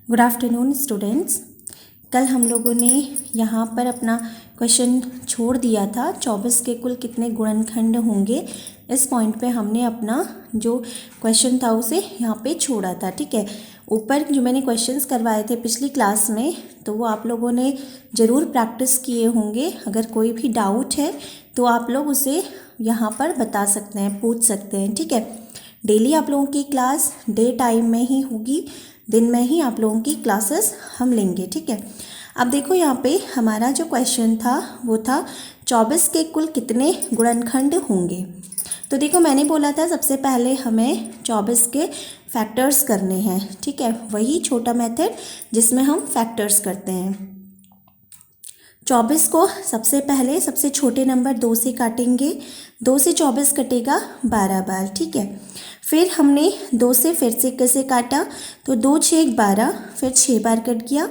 Good afternoon students. कल हम लोगों ने यहाँ पर अपना क्वेश्चन छोड़ दिया था 24 के कुल कितने गुणनखंड होंगे। इस पॉइंट पे हमने अपना जो क्वेश्चन था उसे यहाँ पे छोड़ा था। ठीक है, ऊपर जो मैंने क्वेश्चंस करवाए थे पिछली क्लास में तो वो आप लोगों ने ज़रूर प्रैक्टिस किए होंगे। अगर कोई भी डाउट है तो आप लोग उसे यहाँ पर बता सकते हैं, पूछ सकते हैं। ठीक है, डेली आप लोगों की क्लास डे टाइम में ही होगी, दिन में ही आप लोगों की क्लासेस हम लेंगे। ठीक है, अब देखो यहाँ पे हमारा जो क्वेश्चन था वो था 24 के कुल कितने गुणनखंड होंगे। तो देखो मैंने बोला था सबसे पहले हमें 24 के फैक्टर्स करने हैं। ठीक है, वही छोटा मेथड जिसमें हम फैक्टर्स करते हैं। 24 को सबसे पहले सबसे छोटे नंबर 2 से काटेंगे। 2 से 24 कटेगा 12 बार। ठीक है, फिर हमने 2 से फिर से कैसे काटा तो 2 6 12, फिर 6 बार कट गया।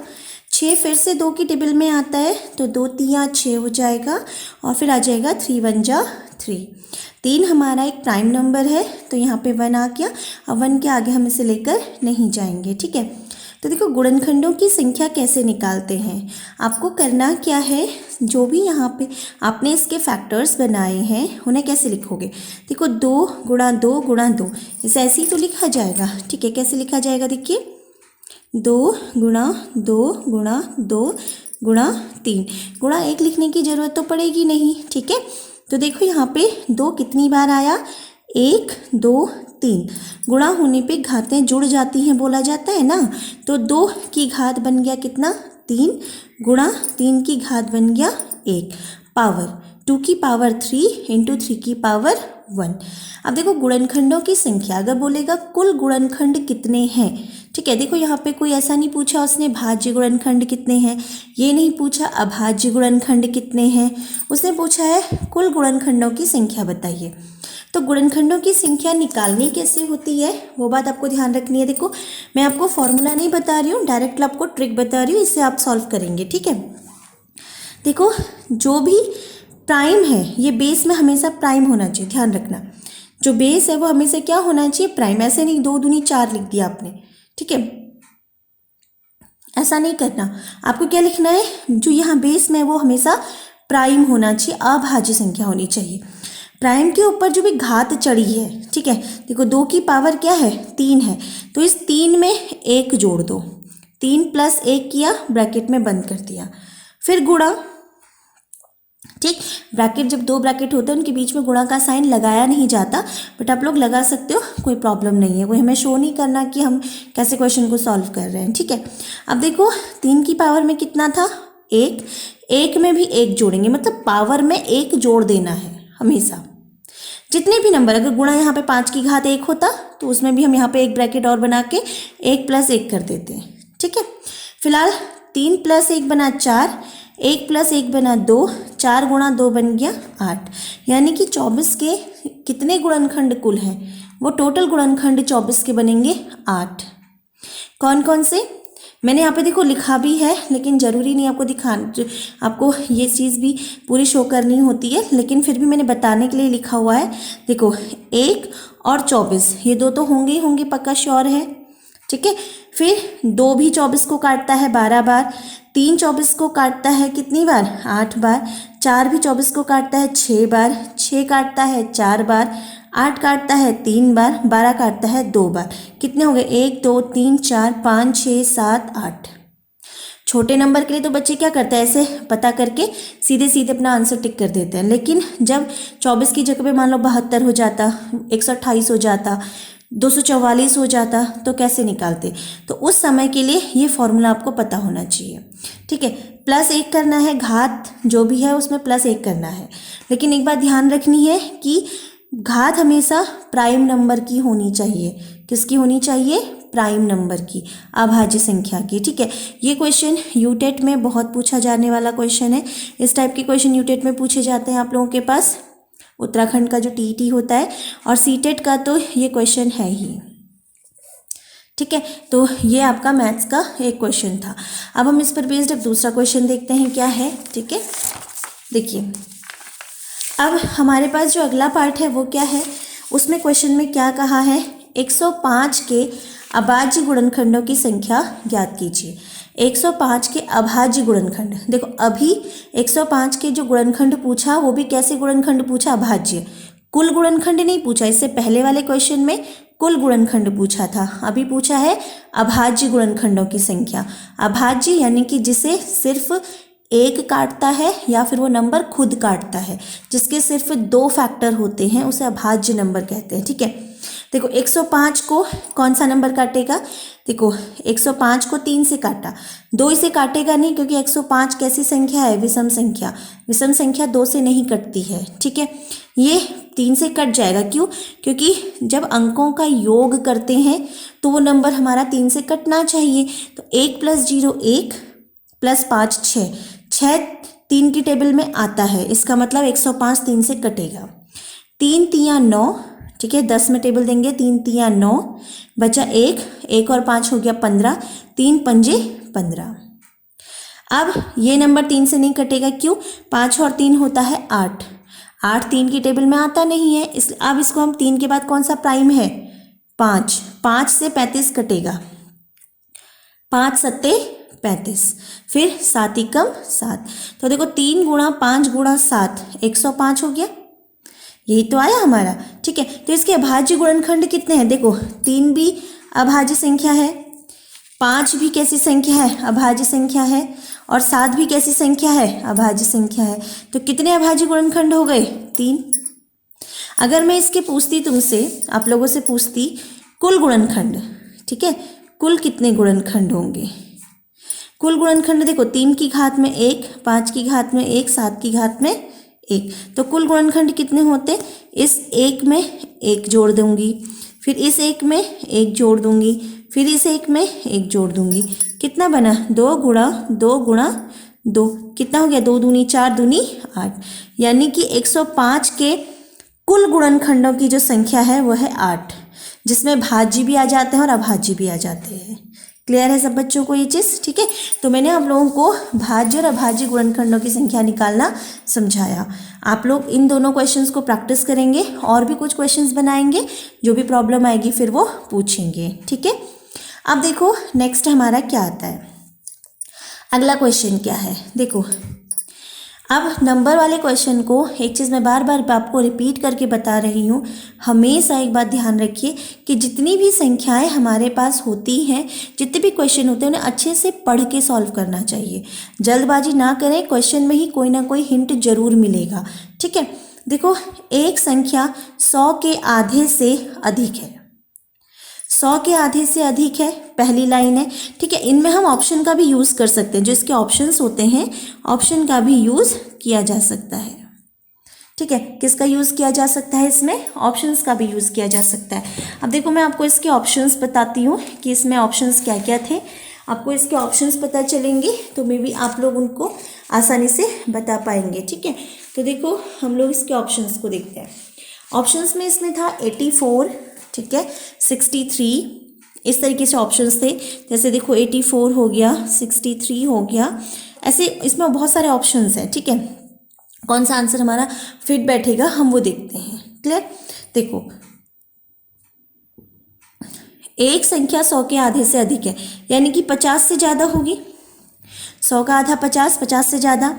6 फिर से 2 की टेबल में आता है तो 2 3 6 हो जाएगा और फिर आ जाएगा 3 1 जा 3। 3 हमारा एक प्राइम नंबर है तो यहाँ पे 1 आ गया। अब 1 के आगे हम इसे लेकर नहीं जाएंगे। ठीक है, तो देखो गुणनखंडों की संख्या कैसे निकालते हैं। आपको करना क्या है, जो भी यहाँ पे आपने इसके फैक्टर्स बनाए हैं उन्हें कैसे लिखोगे। देखो 2 गुणा 2 गुणा 2, इसे ऐसे ही तो लिखा जाएगा। ठीक है, कैसे लिखा जाएगा देखिए 2 गुणा 2 गुणा 2 गुणा 3। गुणा 1 लिखने की ज़रूरत तो पड़ेगी नहीं। ठीक है, तो देखो यहाँ पे 2 कितनी बार आया 1 2 3। गुणा होने पे घातें जुड़ जाती हैं बोला जाता है ना, तो 2 की घात बन गया कितना 3 गुणा 3 की घात बन गया 1, पावर 2 की पावर 3 इंटू 3 की पावर 1। अब देखो गुणनखंडों की संख्या अगर बोलेगा कुल गुणनखंड कितने हैं। ठीक है, देखो यहाँ पे कोई ऐसा नहीं पूछा उसने भाज्य गुणनखंड कितने हैं, ये नहीं पूछा अभाज्य गुणनखंड कितने हैं, उसने पूछा है कुल गुणनखंडों की संख्या बताइए। तो गुणनखंडों की संख्या निकालनी कैसे होती है वो बात आपको ध्यान रखनी है। देखो मैं आपको फॉर्मूला नहीं बता रही हूँ, डायरेक्ट आपको ट्रिक बता रही हूँ, इससे आप सॉल्व करेंगे। ठीक है, देखो जो भी प्राइम है ये बेस में हमेशा प्राइम होना चाहिए, ध्यान रखना। जो बेस है वो हमेशा क्या होना चाहिए प्राइम, ऐसे नहीं 2 दूनी 4 लिख दिया आपने। ठीक है, ऐसा नहीं करना, आपको क्या लिखना है जो यहाँ बेस में वो हमेशा प्राइम होना चाहिए, अभाज्य संख्या होनी चाहिए। प्राइम के ऊपर जो भी घात चढ़ी है, ठीक है, देखो 2 की पावर क्या है 3 है, तो इस 3 में 1 जोड़ दो, 3 + 1 किया ब्रैकेट में बंद कर दिया, फिर गुणा। ठीक, ब्रैकेट जब 2 ब्रैकेट होते हैं उनके बीच में गुणा का साइन लगाया नहीं जाता, बट आप लोग लगा सकते हो, कोई प्रॉब्लम नहीं है। कोई हमें शो नहीं करना कि हम कैसे क्वेश्चन को सॉल्व कर रहे हैं। ठीक है, अब देखो 3 की पावर में कितना था 1, 1 में भी 1 जोड़ेंगे, मतलब पावर में 1 जोड़ देना है हमेशा। जितने भी नंबर, अगर गुणा यहाँ पे 5 की घात 1 होता तो उसमें भी हम यहाँ पे एक ब्रैकेट और बना के 1 + 1 कर देते हैं। ठीक है, फिलहाल 3 + 1 बना 4, 1 + 1 बना 2, 4 गुणा 2 बन गया 8। यानी कि 24 के कितने गुणनखंड कुल हैं, वो टोटल गुणनखंड 24 के बनेंगे 8। कौन कौन से मैंने यहाँ पे देखो लिखा भी है, लेकिन ज़रूरी नहीं आपको आपको ये चीज़ भी पूरी शो करनी होती है, लेकिन फिर भी मैंने बताने के लिए लिखा हुआ है। देखो 1 और 24 ये 2 तो होंगे ही होंगे, पक्का श्योर है। ठीक है, फिर 2 भी 24 को काटता है 12 बार, 3 24 को काटता है कितनी बार 8 बार, 4 भी 24 को काटता है 6 बार, 6 काटता है 4 बार, 8 काटता है 3 बार, 12 काटता है 2 बार। कितने हो गए 1 2 3 4 5 6 7 8। छोटे नंबर के लिए तो बच्चे क्या करते हैं, ऐसे पता करके सीधे सीधे अपना आंसर टिक कर देते हैं, लेकिन जब 24 की जगह पे मान लो 72 हो जाता, 128 हो जाता, 244 हो जाता तो कैसे निकालते। तो उस समय के लिए ये फॉर्मूला आपको पता होना चाहिए। ठीक है, +1 करना है, घात जो भी है उसमें +1 करना है, लेकिन एक बात ध्यान रखनी है कि घात हमेशा प्राइम नंबर की होनी चाहिए। किसकी होनी चाहिए, प्राइम नंबर की, अभाज्य संख्या की। ठीक है, ये क्वेश्चन यूटेट में बहुत पूछा जाने वाला क्वेश्चन है। इस टाइप के क्वेश्चन यूटेट में पूछे जाते हैं आप लोगों के पास, उत्तराखंड का जो टीईटी होता है, और सीटेट का तो ये क्वेश्चन है ही। ठीक है, तो ये आपका मैथ्स का एक क्वेश्चन था। अब हम इस पर बेस्ड अब दूसरा क्वेश्चन देखते हैं क्या है। ठीक है, देखिए अब हमारे पास जो अगला पार्ट है वो क्या है, उसमें क्वेश्चन में क्या कहा है 105 के अभाज्य गुणनखंडों की संख्या ज्ञात कीजिए। 105 के अभाज्य गुणनखंड, देखो अभी 105 के जो गुणनखंड पूछा वो भी कैसे गुणनखंड पूछा, अभाज्य, कुल गुणनखंड नहीं पूछा। इससे पहले वाले क्वेश्चन में कुल गुणनखंड पूछा था, अभी पूछा है अभाज्य गुणनखंडों की संख्या। अभाज्य यानी कि जिसे सिर्फ एक काटता है या फिर वो नंबर खुद काटता है, जिसके सिर्फ 2 फैक्टर होते हैं, उसे अभाज्य नंबर कहते हैं। ठीक है, देखो 105 को कौन सा नंबर काटेगा, देखो 105 को 3 से काटा, 2 इसे काटेगा नहीं, क्योंकि 105 कैसी संख्या है, विषम संख्या। विषम संख्या 2 से नहीं कटती है। ठीक है, ये 3 से कट जाएगा, क्यों, क्योंकि जब अंकों का योग करते हैं तो वो नंबर हमारा 3 से कटना चाहिए। तो 1 + 0 1 + 5 6, 6 3 की टेबल में आता है, इसका मतलब 105 3 से कटेगा। 3 तियाँ 9, ठीक है, 10 में टेबल देंगे, 3 तियाँ 9, बचा 1, 1 और 5 हो गया 15, 3 पंजे 15। अब ये नंबर 3 से नहीं कटेगा, क्यों, 5 और 3 होता है 8, 8 3 की टेबल में आता नहीं है, इसलिए अब इसको हम 3 के बाद कौन सा प्राइम है, 5, 5 से 35 कटेगा, 5 सत्ते 35, फिर 7 एकम 7, तो देखो 3 × 5 × 7 105 हो गया, यही तो आया हमारा। ठीक है, तो इसके अभाज्य गुणनखंड कितने हैं, देखो 3 भी अभाज्य संख्या है, 5 भी कैसी संख्या है, अभाज्य संख्या है, और 7 भी कैसी संख्या है, अभाज्य संख्या है। तो कितने अभाज्य गुणनखंड हो गए, 3। अगर मैं इसके पूछती तुमसे, आप लोगों से पूछती कुल गुणनखंड, ठीक है, कुल कितने गुणनखंड होंगे, कुल गुणनखंड देखो 3 की घात में 1, 5 की घात में 1, 7 की घात में 1, तो कुल गुणनखंड कितने होते, इस 1 में 1 जोड़ दूंगी, फिर इस 1 में 1 जोड़ दूंगी, फिर इस 1 में 1 जोड़ दूंगी, कितना बना, 2 × 2 × 2, कितना हो गया, 2 दूनी 4 दूनी 8, यानी कि 105 के कुल गुणनखंडों की जो संख्या है वो है 8, जिसमें भाज्य भी आ जाते हैं और अभाज्य भी आ जाते हैं। क्लियर है सब बच्चों को ये चीज़, ठीक है। तो मैंने आप लोगों को भाज्य और अभाज्य गुणनखंडों की संख्या निकालना समझाया। आप लोग इन दोनों क्वेश्चंस को प्रैक्टिस करेंगे और भी कुछ क्वेश्चंस बनाएंगे, जो भी प्रॉब्लम आएगी फिर वो पूछेंगे, ठीक है। अब देखो नेक्स्ट हमारा क्या आता है, अगला क्वेश्चन क्या है, देखो अब नंबर वाले क्वेश्चन को एक चीज़ मैं बार बार आपको रिपीट करके बता रही हूँ, हमेशा एक बात ध्यान रखिए कि जितनी भी संख्याएं हमारे पास होती हैं, जितने भी क्वेश्चन होते हैं, उन्हें अच्छे से पढ़ के सॉल्व करना चाहिए। जल्दबाजी ना करें, क्वेश्चन में ही कोई ना कोई हिंट जरूर मिलेगा, ठीक है। देखो एक संख्या 100 के आधे से अधिक है, 100 के आधे से अधिक है, पहली लाइन है, ठीक है। इनमें हम ऑप्शन का भी यूज़ कर सकते हैं, जो इसके ऑप्शंस होते हैं ऑप्शन का भी यूज़ किया जा सकता है, ठीक है। किसका यूज़ किया जा सकता है, इसमें ऑप्शंस का भी यूज़ किया जा सकता है। अब देखो मैं आपको इसके ऑप्शंस बताती हूँ कि इसमें ऑप्शंस क्या क्या थे। आपको इसके ऑप्शंस पता चलेंगे तो मे बी आप लोग उनको आसानी से बता पाएंगे, ठीक है। तो देखो हम लोग इसके ऑप्शंस को देखते हैं। ऑप्शंस में इसमें था 84, ठीक है, 63, इस तरीके से ऑप्शंस थे। जैसे देखो 84 हो गया, 63 हो गया, ऐसे इसमें बहुत सारे ऑप्शंस हैं, ठीक है। कौन सा आंसर हमारा फिट बैठेगा हम वो देखते हैं, क्लियर। देखो एक संख्या 100 के आधे से अधिक है, यानी कि 50 से ज़्यादा होगी। 100 का आधा 50, 50 से ज़्यादा,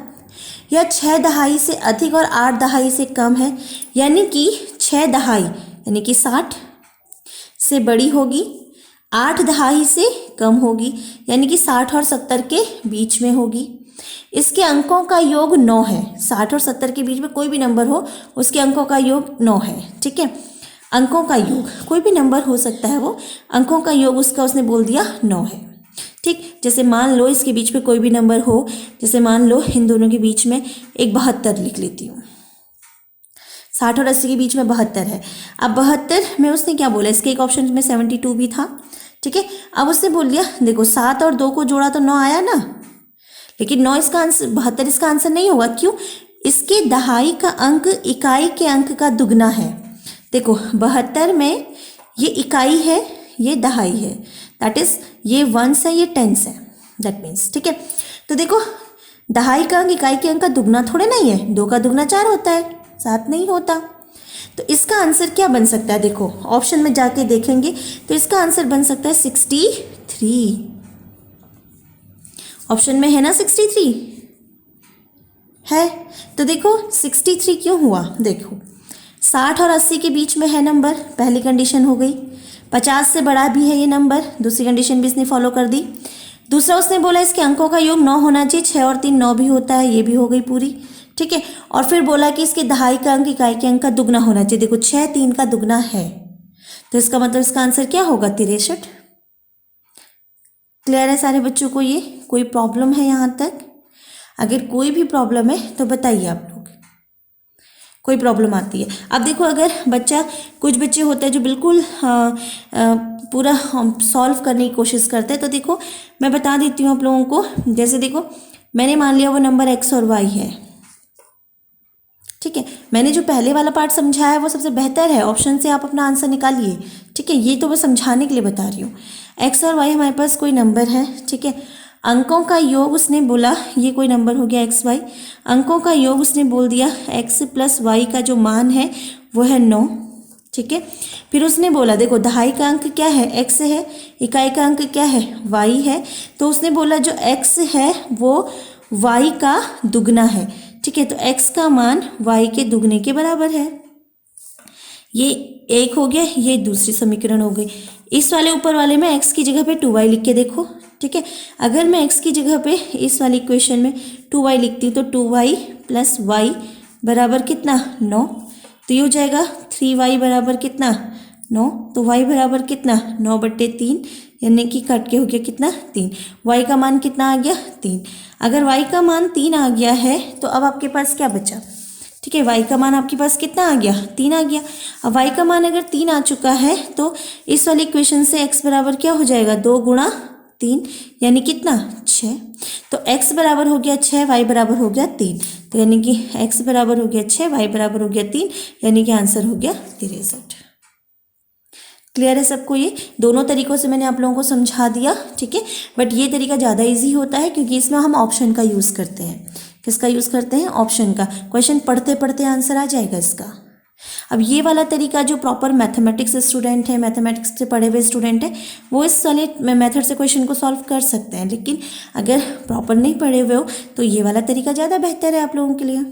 या 6 दहाई से अधिक और 8 दहाई से कम है, यानी कि 6 दहाई यानी कि 60 से बड़ी होगी, 8 दहाई से कम होगी, यानी कि 60 और 70 के बीच में होगी। इसके अंकों का योग 9 है, 60 और 70 के बीच में कोई भी नंबर हो उसके अंकों का योग 9 है, ठीक है। अंकों का योग कोई भी नंबर हो सकता है, वो अंकों का योग उसका उसने बोल दिया 9 है, ठीक। जैसे मान लो इसके बीच में कोई भी नंबर हो, जैसे मान लो इन दोनों के बीच में एक 72 लिख लेती हूँ, 60 और 80 के बीच में 72 है। अब 72 में उसने क्या बोला, इसके एक ऑप्शन में 72 भी था, ठीक है। अब उसने बोल दिया देखो 7 और 2 को जोड़ा तो 9 आया ना, लेकिन 9 इसका आंसर, 72 इसका आंसर नहीं होगा, क्यों, इसके दहाई का अंक इकाई के अंक का दुगना है। देखो 72 में ये इकाई है, ये दहाई है, दैट इज ये 1s है, ये 10s है, दैट मीन्स, ठीक है। तो देखो दहाई का अंक इकाई के अंक का दुगना थोड़े नहीं है, 2 का दुगना 4 होता है, 7 नहीं होता। तो इसका आंसर क्या बन सकता है, देखो ऑप्शन में जाके देखेंगे तो इसका आंसर बन सकता है 63। ऑप्शन में है ना 63 है। तो देखो 63 क्यों हुआ, देखो 60 और 80 के बीच में है नंबर, पहली कंडीशन हो गई। 50 से बड़ा भी है ये नंबर, दूसरी कंडीशन भी इसने फॉलो कर दी। दूसरा उसने बोला इसके अंकों का योग 9 होना चाहिए, 6 और 3 9 भी होता है, ये भी हो गई पूरी, ठीक है। और फिर बोला कि इसके दहाई का अंक इकाई के अंक का दुगना होना चाहिए, देखो 6 3 का दुगना है, तो इसका मतलब इसका आंसर क्या होगा 63। क्लियर है सारे बच्चों को, ये कोई प्रॉब्लम है यहाँ तक? अगर कोई भी प्रॉब्लम है तो बताइए आप लोग, कोई प्रॉब्लम आती है। अब देखो अगर बच्चा, कुछ बच्चे होते हैं जो बिल्कुल पूरा सॉल्व करने की कोशिश करते हैं, तो देखो मैं बता देती हूँ आप लोगों को। जैसे देखो मैंने मान लिया वो नंबर x और y है, ठीक है। मैंने जो पहले वाला पार्ट समझाया है वो सबसे बेहतर है, ऑप्शन से आप अपना आंसर निकालिए, ठीक है। ये तो मैं समझाने के लिए बता रही हूँ। x और y हमारे पास कोई नंबर है, ठीक है। अंकों का योग उसने बोला, ये कोई नंबर हो गया x y, अंकों का योग उसने बोल दिया x प्लस y का जो मान है वो है 9, ठीक है। फिर उसने बोला देखो दहाई का अंक क्या है, x है, इकाई का अंक क्या है, y है, तो उसने बोला जो x है वो y का दुगना है, ठीक है। तो x का मान y के दुगने के बराबर है, ये एक हो गया, ये दूसरी समीकरण हो गई। इस वाले ऊपर वाले में x की जगह पे 2y लिख के देखो, ठीक है। अगर मैं x की जगह पे इस वाली इक्वेशन में 2y लिखती हूँ तो 2y प्लस y बराबर कितना 9, तो ये हो जाएगा 3y बराबर कितना 9, तो y बराबर कितना 9/3, यानी कि कट के हो गया कितना 3। y का मान कितना आ गया 3। अगर y का मान 3 आ गया है तो अब आपके पास क्या बचा, ठीक है। y का मान आपके पास कितना आ गया 3 आ गया। अब y का मान अगर 3 आ चुका है तो इस वाली इक्वेशन से x बराबर क्या हो जाएगा 2 गुणा 3, यानी कितना 6। तो x बराबर हो गया 6, y बराबर हो गया 3, तो यानी कि x बराबर हो गया 6, y बराबर हो गया 3, यानी कि आंसर हो गया 63। क्लियर है सबको? ये दोनों तरीकों से मैंने आप लोगों को समझा दिया, ठीक है। बट ये तरीका ज़्यादा इजी होता है क्योंकि इसमें हम ऑप्शन का यूज़ करते हैं। किसका यूज़ करते हैं? ऑप्शन का। क्वेश्चन पढ़ते पढ़ते आंसर आ जाएगा इसका। अब ये वाला तरीका जो प्रॉपर मैथमेटिक्स स्टूडेंट है, मैथमेटिक्स से पढ़े हुए स्टूडेंट है, वो इस वाले मेथड से क्वेश्चन को सॉल्व कर सकते हैं, लेकिन अगर प्रॉपर नहीं पढ़े हुए हो तो ये वाला तरीका ज़्यादा बेहतर है आप लोगों के लिए।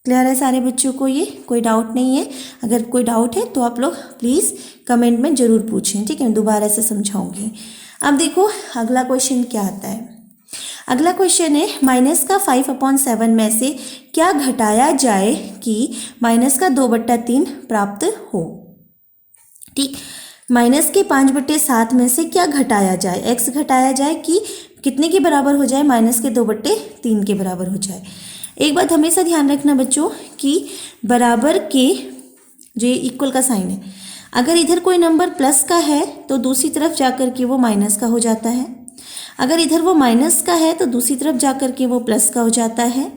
क्लियर है सारे बच्चों को? ये कोई डाउट नहीं है? अगर कोई डाउट है तो आप लोग प्लीज़ कमेंट में ज़रूर पूछें, ठीक है। मैं दोबारा से समझाऊंगी। अब देखो अगला क्वेश्चन क्या आता है। अगला क्वेश्चन है माइनस का 5/7 में से क्या घटाया जाए कि माइनस का 2/3 प्राप्त हो। ठीक, माइनस के 5/7 में से क्या घटाया जाए, x घटाया जाए कि कितने के बराबर हो जाए, माइनस के 2/3 के बराबर हो जाए। एक बात हमेशा ध्यान रखना बच्चों कि बराबर के जो इक्वल का साइन है, अगर इधर कोई नंबर प्लस का है तो दूसरी तरफ जाकर के वो माइनस का हो जाता है, अगर इधर वो माइनस का है तो दूसरी तरफ जाकर के वो प्लस का हो जाता है,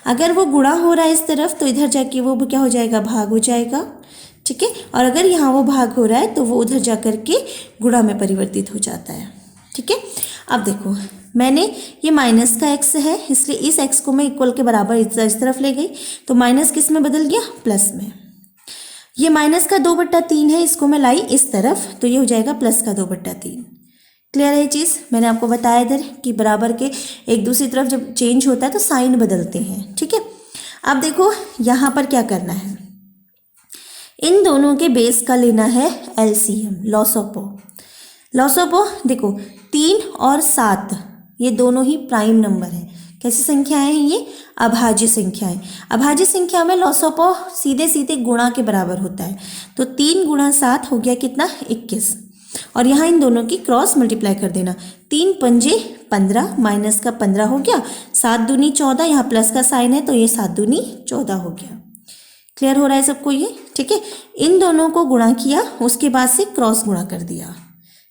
अगर वो गुणा हो रहा है इस तरफ तो इधर जाके वो क्या हो जाएगा, भाग हो जाएगा, ठीक है। और अगर यहाँ वो भाग हो रहा है तो वो उधर जाकर के गुणा में परिवर्तित हो जाता है, ठीक है। अब देखो मैंने ये माइनस का x है, इसलिए इस x को मैं इक्वल के बराबर इस तरफ ले गई तो माइनस किस में बदल गया, प्लस में। ये माइनस का 2/3 है, इसको मैं लाई इस तरफ तो ये हो जाएगा प्लस का 2/3। क्लियर है ये चीज़? मैंने आपको बताया इधर कि बराबर के एक दूसरी तरफ जब चेंज होता है तो साइन बदलते हैं, ठीक है। अब देखो यहाँ पर क्या करना है, इन दोनों के बेस का लेना है LCM, लॉसोपो। देखो 3 और 7 ये दोनों ही प्राइम नंबर हैं। कैसी संख्याएं हैं ये? अभाज्य संख्याएं। अभाज्य संख्या में लॉसोपो सीधे सीधे गुणा के बराबर होता है, तो 3 गुणा 7 हो गया कितना, 21। और यहाँ इन दोनों की क्रॉस मल्टीप्लाई कर देना, 3 पंजे 15, माइनस का 15 हो गया, 7 दूनी 14, यहाँ प्लस का साइन है तो ये 7 दूनी 14 हो गया। क्लियर हो रहा है सबको ये? ठीक है, इन दोनों को गुणा किया, उसके बाद से क्रॉस गुणा कर दिया,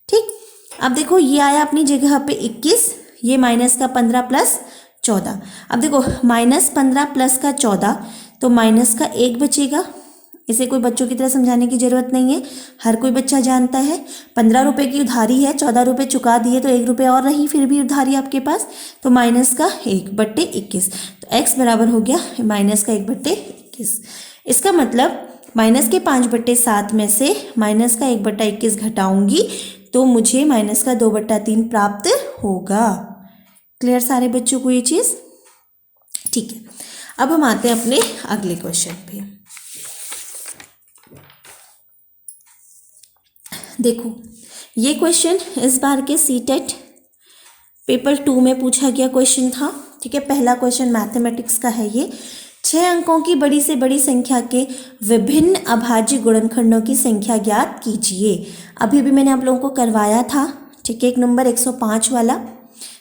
ठीक। अब देखो ये आया अपनी जगह पे 21, ये माइनस का 15 प्लस 14। अब देखो माइनस 15 प्लस का 14 तो माइनस का 1 बचेगा। इसे कोई बच्चों की तरह समझाने की जरूरत नहीं है, हर कोई बच्चा जानता है। 15 रुपये की उधारी है, 14 रुपये चुका दिए तो 1 रुपये और रही फिर भी उधारी आपके पास, तो माइनस का 1/21। तो x बराबर हो गया माइनस का 1/21। इसका मतलब माइनस के 5/7 में से माइनस का 1/21 घटाऊंगी तो मुझे माइनस का 2/3 प्राप्त होगा। क्लियर सारे बच्चों को ये चीज़? ठीक है, अब हम आते हैं अपने अगले क्वेश्चन पे। देखो ये क्वेश्चन इस बार के सीटेट पेपर 2 में पूछा गया क्वेश्चन था। ठीक है, पहला क्वेश्चन मैथमेटिक्स का है ये। 6 अंकों की बड़ी से बड़ी संख्या के विभिन्न अभाज्य गुणनखंडों की संख्या ज्ञात कीजिए। अभी भी मैंने आप लोगों को करवाया था। ठीक है, एक नंबर 105 वाला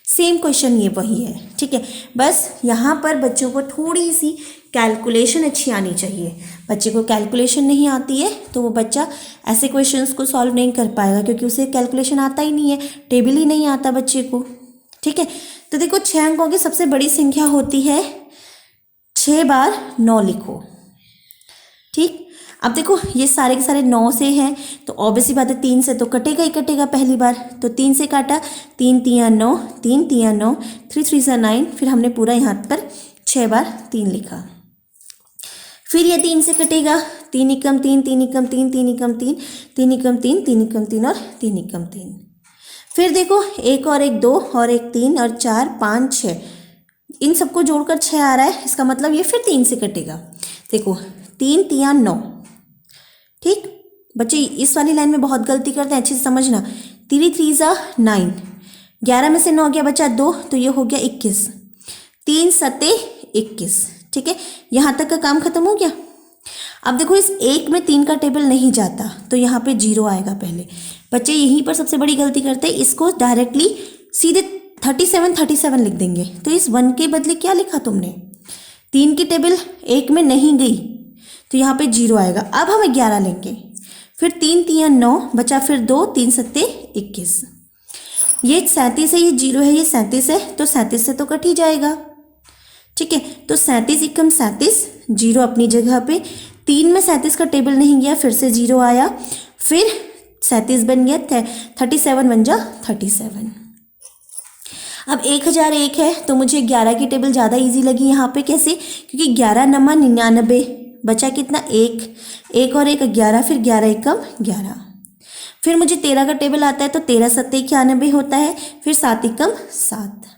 सेम क्वेश्चन ये वही है। ठीक है, बस यहाँ पर बच्चों को थोड़ी सी कैलकुलेशन अच्छी आनी चाहिए। बच्चे को कैलकुलेशन नहीं आती है तो वो बच्चा ऐसे क्वेश्चंस को सॉल्व नहीं कर पाएगा, क्योंकि उसे कैलकुलेशन आता ही नहीं है, टेबल ही नहीं आता बच्चे को। ठीक है, तो देखो 6 अंकों की सबसे बड़ी संख्या होती है 6 बार 9 लिखो। ठीक, अब देखो ये सारे के सारे 9 से हैं तो ऑब्वियसली बात है 3 से तो कटेगा ही कटेगा पहली बार, तो 3 से काटा, 3 तिया 9, 3 तिया 9, 3 3 सा 9, फिर हमने पूरा यहाँ पर 6 बार 3 लिखा। फिर ये 3 से कटेगा, 3 एकम 3, 3 एकम 3, 3 एकम 3, 3 एकम 3, 3 एकम 3 और 3 एकम 3। फिर देखो 1 और 1 2 और 1 3 और 4 5 6, इन सबको जोड़कर 6 आ रहा है, इसका मतलब ये फिर 3 से कटेगा। देखो 3 तिया 9। ठीक, बच्चे इस वाली लाइन में बहुत गलती करते हैं, अच्छे से समझना। 3 3 सा 9, 11 में से 9 गया बचा 2 तो ये हो गया 21, 3 सते 21। ठीक है, यहाँ तक का काम खत्म हो गया। अब देखो इस 1 में 3 का टेबल नहीं जाता तो यहाँ पे 0 आएगा पहले। बच्चे यहीं पर सबसे बड़ी गलती करते हैं, इसको डायरेक्टली सीधे 37 लिख देंगे। तो इस 1 के बदले क्या लिखा तुमने? 3 की टेबल 1 में नहीं गई तो यहाँ पे 0 आएगा। अब हम 11 लेंगे, फिर 3 तिया 9 बचा, फिर 2 3 सत्ते 21। ये 37 है, ये 0 है, ये 37 है तो 37 से तो कट ही जाएगा। ठीक है, तो 37 एकम 37, 0 अपनी जगह पे। 3 में 37 का टेबल नहीं गया, फिर से 0 आया, फिर 37 बन गया, 37 बन जा 37। अब 1001 है तो मुझे 11 की टेबल ज़्यादा इजी लगी यहाँ पे। कैसे? क्योंकि 11 नमा 99, बचा कितना? 1 और 1 11, फिर 11 एकम 11। फिर मुझे 13 का टेबल आता है तो 13 सत्ते 91 होता है, फिर 7 एकम 7।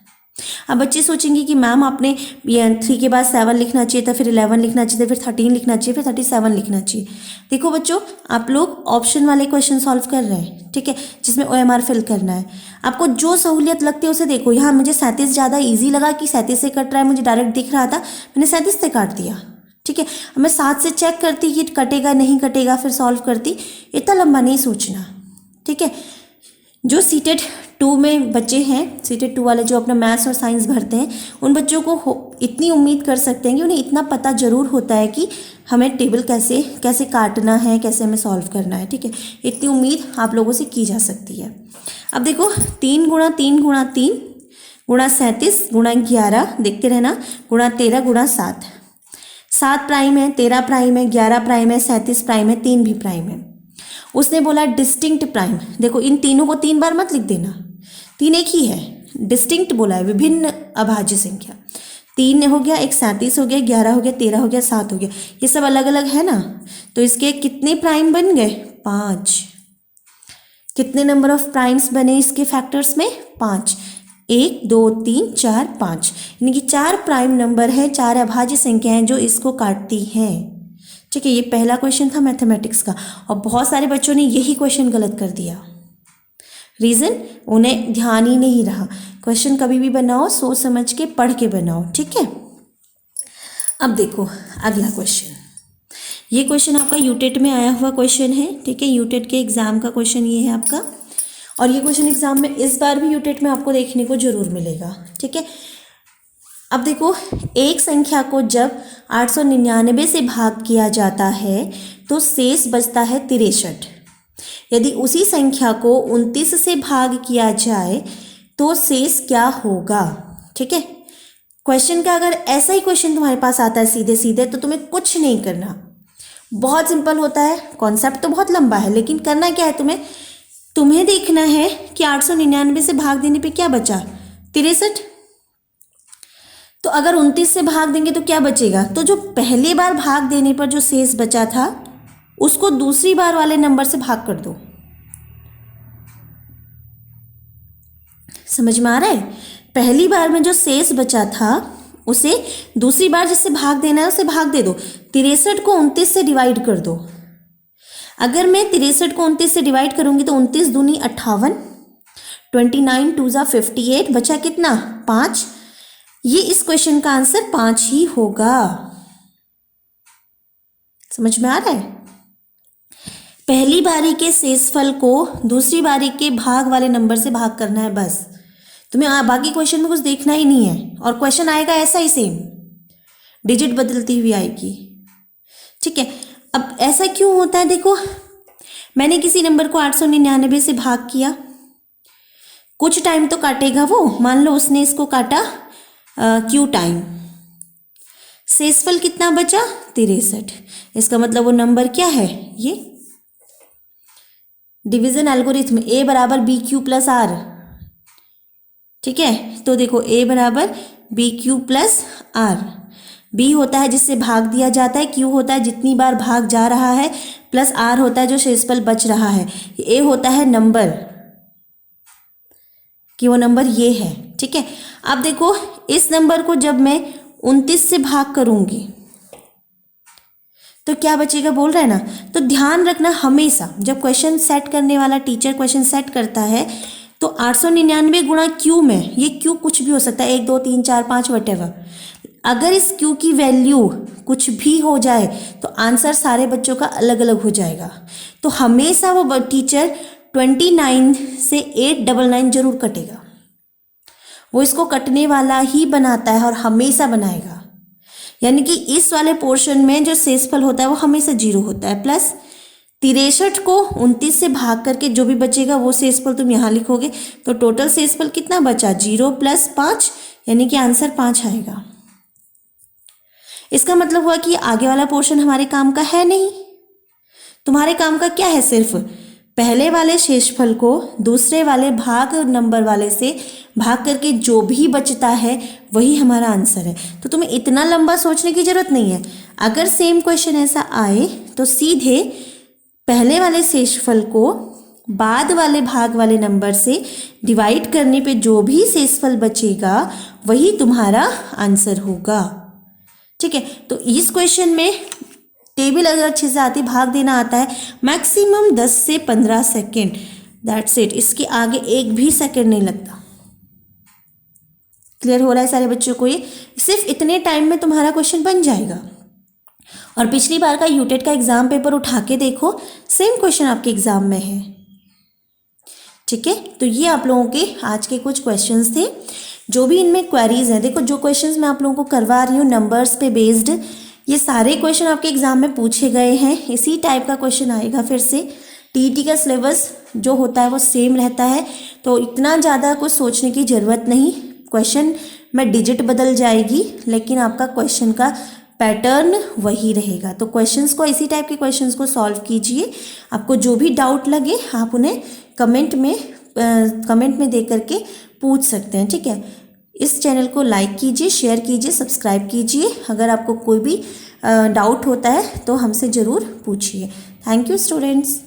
अब बच्चे सोचेंगे कि मैम आपने 3 के बाद 7 लिखना चाहिए था, फिर 11 लिखना चाहिए था, फिर 13 लिखना चाहिए, फिर 37 लिखना चाहिए। देखो बच्चों, आप लोग ऑप्शन वाले क्वेश्चन सॉल्व कर रहे हैं, ठीक है, जिसमें OMR फिल करना है। आपको जो सहूलियत लगती है उसे देखो। यहाँ मुझे 37 ज़्यादा ईजी लगा कि 37 से कट रहा है, मुझे डायरेक्ट दिख रहा था, मैंने 37 से काट दिया। ठीक है, मैं 7 से चेक करती कि कटेगा नहीं कटेगा, फिर सॉल्व करती। इतना लंबा नहीं सोचना। ठीक है, जो सीटेट 2 में बच्चे हैं, सीटेट 2 वाले जो अपना मैथ्स और साइंस भरते हैं, उन बच्चों को इतनी उम्मीद कर सकते हैं कि उन्हें इतना पता ज़रूर होता है कि हमें टेबल कैसे कैसे काटना है, कैसे हमें सॉल्व करना है। ठीक है, इतनी उम्मीद आप लोगों से की जा सकती है। अब देखो 3 गुणा 3 गुणा 3 गुणा 37 गुणा 11, देखते रहना, गुणा 13 गुणा 7। 7 प्राइम है, 13 प्राइम है, 11 प्राइम है, 37 प्राइम है, 3 भी प्राइम है। उसने बोला डिस्टिंक्ट प्राइम। देखो इन तीनों को 3 बार मत लिख देना, 3 एक ही है। डिस्टिंक्ट बोला है, विभिन्न अभाज्य संख्या। 3 हो गया, एक 37 हो गया, 11 हो गया, 13 हो गया, 7 हो गया, ये सब अलग अलग है ना, तो इसके कितने प्राइम बन गए? 5। कितने नंबर ऑफ प्राइम्स बने इसके फैक्टर्स में? 5। 1 2 3 4 5, यानी कि 4 प्राइम नंबर है, 4 अभाज्य संख्याएं जो इसको काटती हैं। ठीक है, ये पहला क्वेश्चन था मैथमेटिक्स का, और बहुत सारे बच्चों ने यही क्वेश्चन गलत कर दिया। रीज़न, उन्हें ध्यान ही नहीं रहा। क्वेश्चन कभी भी बनाओ सोच समझ के, पढ़ के बनाओ। ठीक है, अब देखो अगला क्वेश्चन। ये क्वेश्चन आपका यूटेट में आया हुआ क्वेश्चन है। ठीक है, यूटेट के एग्ज़ाम का क्वेश्चन ये है आपका, और ये क्वेश्चन एग्ज़ाम में इस बार भी यूटेट में आपको देखने को ज़रूर मिलेगा। ठीक है, अब देखो एक संख्या को जब 899 से भाग किया जाता है तो शेष बचता है 63। यदि उसी संख्या को 29 से भाग किया जाए तो शेष क्या होगा? ठीक है, क्वेश्चन का अगर ऐसा ही क्वेश्चन तुम्हारे पास आता है सीधे सीधे तो तुम्हें कुछ नहीं करना, बहुत सिंपल होता है। कॉन्सेप्ट तो बहुत लंबा है, लेकिन करना क्या है तुम्हें देखना है कि 899 से भाग देने पे क्या बचा? 63। तो अगर 29 से भाग देंगे तो क्या बचेगा, तो जो पहली बार भाग देने पर जो शेष बचा था उसको दूसरी बार वाले नंबर से भाग कर दो। समझ में आ रहा है? पहली बार में जो शेष बचा था उसे दूसरी बार जिससे भाग देना है उसे भाग दे दो। 63 को 29 से डिवाइड कर दो। अगर मैं 63 को 29 से डिवाइड करूंगी तो 29 दूनी 58, 29 2 जा 58, बचा कितना 5। ये इस क्वेश्चन का आंसर 5 ही होगा। समझ में आ रहा है? पहली बारी के शेषफल को दूसरी बारी के भाग वाले नंबर से भाग करना है बस। तुम्हें बाकी क्वेश्चन में कुछ देखना ही नहीं है, और क्वेश्चन आएगा ऐसा ही सेम, डिजिट बदलती हुई आएगी। ठीक है, अब ऐसा क्यों होता है, देखो मैंने किसी नंबर को 899 से भाग किया, कुछ टाइम तो काटेगा वो, मान लो उसने इसको काटा क्यू टाइम, शेषफल कितना बचा 63। इसका मतलब वो नंबर क्या है, ये डिवीजन एल्गोरिथम a बराबर बी क्यू प्लस आर। ठीक है, तो देखो a बराबर b q plus r. b होता है जिससे भाग दिया जाता है, q होता है जितनी बार भाग जा रहा है, प्लस r होता है जो शेषफल बच रहा है, a होता है नंबर कि वो नंबर ये है। ठीक है, अब देखो इस नंबर को जब मैं 29 से भाग करूंगी तो क्या बचेगा बोल रहा है ना। तो ध्यान रखना हमेशा जब क्वेश्चन सेट करने वाला टीचर क्वेश्चन सेट करता है तो 899 गुणा क्यू में, ये क्यू कुछ भी हो सकता है 1 2 3 4 5 वटेवर, अगर इस क्यू की वैल्यू कुछ भी हो जाए तो आंसर सारे बच्चों का अलग अलग हो जाएगा। तो हमेशा वो टीचर 29 से 899 जरूर कटेगा, वो इसको कटने वाला ही बनाता है और हमेशा बनाएगा। यानी कि इस वाले पोर्शन में जो शेषफल होता है वो हमेशा 0 होता है, प्लस 63 को 29 से भाग करके जो भी बचेगा वो शेषफल तुम यहाँ लिखोगे, तो टोटल शेषफल कितना बचा 0 प्लस 5, यानी कि आंसर 5 आएगा। इसका मतलब हुआ कि आगे वाला पोर्शन हमारे काम का है नहीं। तुम्हारे काम का क्या है, सिर्फ पहले वाले शेषफल को दूसरे वाले भाग नंबर वाले से भाग करके जो भी बचता है वही हमारा आंसर है। तो तुम्हें इतना लंबा सोचने की जरूरत नहीं है। अगर सेम क्वेश्चन ऐसा आए तो सीधे पहले वाले शेषफल को बाद वाले भाग वाले नंबर से डिवाइड करने पे जो भी शेषफल बचेगा वही तुम्हारा आंसर होगा। ठीक है, तो इस क्वेश्चन में टेबल अगर अच्छे से आती, भाग देना आता है, मैक्सिमम 10 से 15 सेकेंड, दैट्स इट, इसके आगे एक भी सेकेंड नहीं लगता। क्लियर हो रहा है सारे बच्चों को? ये सिर्फ इतने टाइम में तुम्हारा क्वेश्चन बन जाएगा। और पिछली बार का यूटेट का एग्जाम पेपर उठा के देखो, सेम क्वेश्चन आपके एग्जाम में है। ठीक है, तो ये आप लोगों के आज के कुछ क्वेश्चंस थे। जो भी इनमें क्वेरीज हैं, देखो जो क्वेश्चंस मैं आप लोगों को करवा रही हूँ नंबर्स पे बेस्ड, ये सारे क्वेश्चन आपके एग्जाम में पूछे गए हैं। इसी टाइप का क्वेश्चन आएगा फिर से। टीईटी का सिलेबस जो होता है वो सेम रहता है, तो इतना ज़्यादा कुछ सोचने की ज़रूरत नहीं। क्वेश्चन में डिजिट बदल जाएगी लेकिन आपका क्वेश्चन का पैटर्न वही रहेगा। तो क्वेश्चंस को, इसी टाइप के क्वेश्चंस को सॉल्व कीजिए। आपको जो भी डाउट लगे आप उन्हें कमेंट में दे करके पूछ सकते हैं। ठीक है, इस चैनल को लाइक कीजिए, शेयर कीजिए, सब्सक्राइब कीजिए। अगर आपको कोई भी डाउट होता है तो हमसे ज़रूर पूछिए। Thank you students.